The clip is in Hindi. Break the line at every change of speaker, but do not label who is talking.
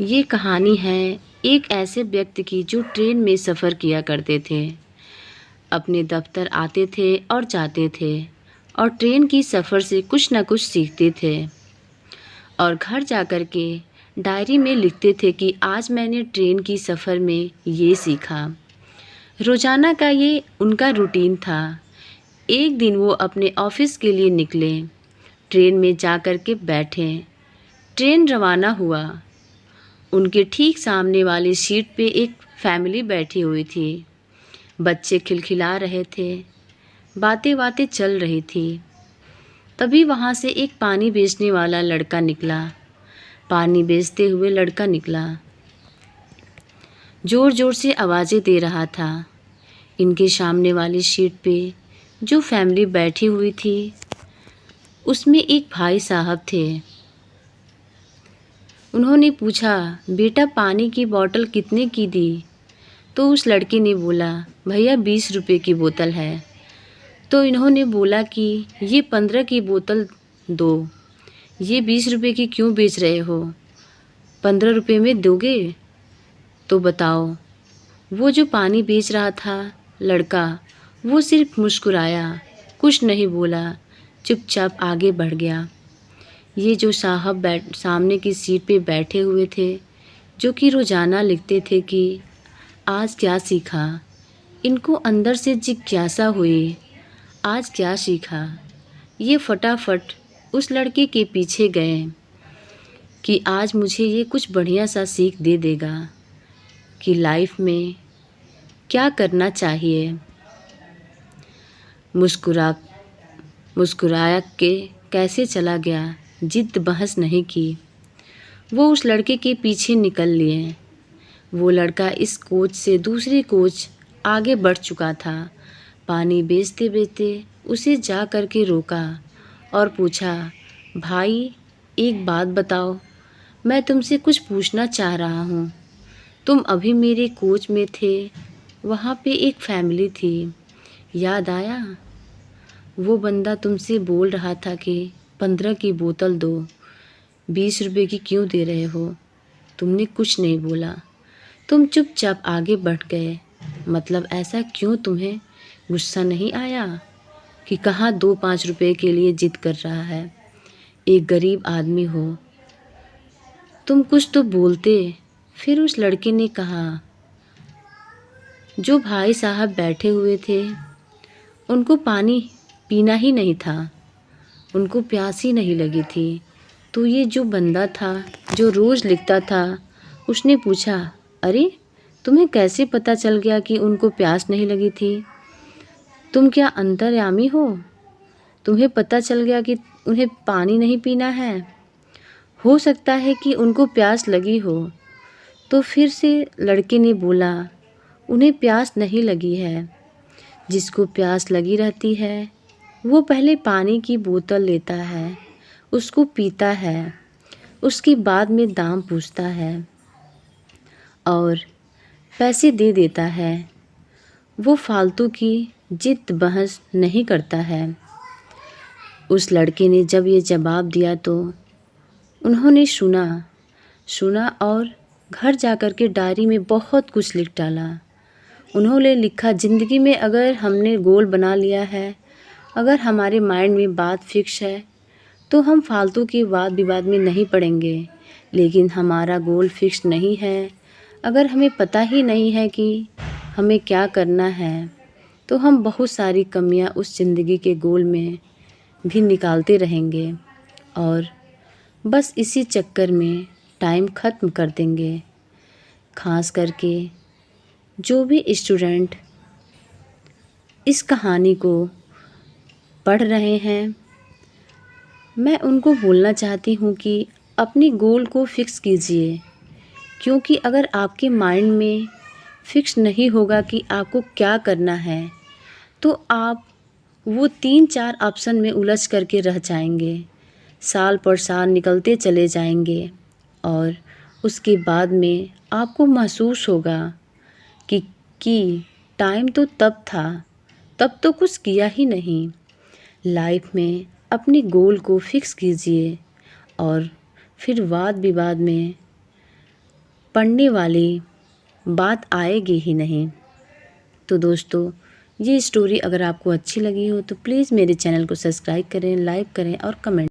ये कहानी है एक ऐसे व्यक्ति की जो ट्रेन में सफ़र किया करते थे। अपने दफ्तर आते थे और जाते थे और ट्रेन की सफ़र से कुछ न कुछ सीखते थे और घर जाकर के डायरी में लिखते थे कि आज मैंने ट्रेन की सफ़र में ये सीखा। रोज़ाना का ये उनका रूटीन था। एक दिन वो अपने ऑफिस के लिए निकले। ट्रेन में जा कर के बैठे। ट्रेन रवाना हुआ। उनके ठीक सामने वाली सीट पे एक फैमिली बैठी हुई थी। बच्चे खिलखिला रहे थे। बातें बातें चल रही थी। तभी वहाँ से एक पानी बेचने वाला लड़का निकला। पानी बेचते हुए लड़का निकला। ज़ोर ज़ोर से आवाज़ें दे रहा था। इनके सामने वाली सीट पे जो फैमिली बैठी हुई थी उसमें एक भाई साहब थे। उन्होंने पूछा, बेटा पानी की बोतल कितने की दी? तो उस लड़के ने बोला, भैया 20 रुपये की बोतल है। तो इन्होंने बोला कि ये 15 की बोतल दो। ये 20 रुपये की क्यों बेच रहे हो? 15 रुपये में दोगे? तो बताओ। वो जो पानी बेच रहा था लड़का, वो सिर्फ मुस्कुराया, कुछ नहीं बोला, चुपचाप आगे बढ़ गया। ये जो साहब सामने की सीट पे बैठे हुए थे, जो कि रोज़ाना लिखते थे कि आज क्या सीखा, इनको अंदर से जिज्ञासा हुई, आज क्या सीखा। ये फटाफट उस लड़के के पीछे गए कि आज मुझे ये कुछ बढ़िया सा सीख दे देगा कि लाइफ में क्या करना चाहिए। मुस्कुराया के कैसे चला गया, जिद बहस नहीं की। वो उस लड़के के पीछे निकल लिए। वो लड़का इस कोच से दूसरे कोच आगे बढ़ चुका था। पानी बेचते बेचते उसे जा कर के रोका और पूछा, भाई एक बात बताओ, मैं तुमसे कुछ पूछना चाह रहा हूँ। तुम अभी मेरे कोच में थे, वहाँ पे एक फैमिली थी, याद आया? वो बंदा तुमसे बोल रहा था कि 15 की बोतल दो, 20 रुपये की क्यों दे रहे हो? तुमने कुछ नहीं बोला, तुम चुपचाप आगे बढ़ गए। मतलब ऐसा क्यों, तुम्हें गुस्सा नहीं आया कि कहाँ 2-5 रुपये के लिए जिद कर रहा है? एक गरीब आदमी हो, तुम कुछ तो बोलते। फिर उस लड़के ने कहा, जो भाई साहब बैठे हुए थे उनको पानी पीना ही नहीं था, उनको प्यास ही नहीं लगी थी। तो ये जो बंदा था जो रोज़ लिखता था, उसने पूछा, अरे तुम्हें कैसे पता चल गया कि उनको प्यास नहीं लगी थी? तुम क्या अंतर्यामी हो? तुम्हें पता चल गया कि उन्हें पानी नहीं पीना है? हो सकता है कि उनको प्यास लगी हो। तो फिर से लड़के ने बोला, उन्हें प्यास नहीं लगी है। जिसको प्यास लगी रहती है वो पहले पानी की बोतल लेता है, उसको पीता है, उसके बाद में दाम पूछता है और पैसे दे देता है। वो फालतू की जिद बहस नहीं करता है। उस लड़के ने जब ये जवाब दिया तो उन्होंने सुना और घर जाकर के डायरी में बहुत कुछ लिख डाला। उन्होंने लिखा, ज़िंदगी में अगर हमने गोल बना लिया है, अगर हमारे माइंड में बात फिक्स है, तो हम फालतू की वाद विवाद में नहीं पड़ेंगे। लेकिन हमारा गोल फिक्स नहीं है, अगर हमें पता ही नहीं है कि हमें क्या करना है, तो हम बहुत सारी कमियां उस ज़िंदगी के गोल में भी निकालते रहेंगे और बस इसी चक्कर में टाइम ख़त्म कर देंगे। ख़ास करके जो भी स्टूडेंट इस कहानी को पढ़ रहे हैं, मैं उनको बोलना चाहती हूँ कि अपनी गोल को फिक्स कीजिए। क्योंकि अगर आपके माइंड में फिक्स नहीं होगा कि आपको क्या करना है, तो आप वो 3-4 ऑप्शन में उलझ करके रह जाएंगे। साल पर साल निकलते चले जाएंगे और उसके बाद में आपको महसूस होगा कि टाइम तो तब था, तब तो कुछ किया ही नहीं। लाइफ में अपनी गोल को फिक्स कीजिए और फिर वाद विवाद में पढ़ने वाली बात आएगी ही नहीं। तो दोस्तों, ये स्टोरी अगर आपको अच्छी लगी हो तो प्लीज़ मेरे चैनल को सब्सक्राइब करें, लाइक करें और कमेंट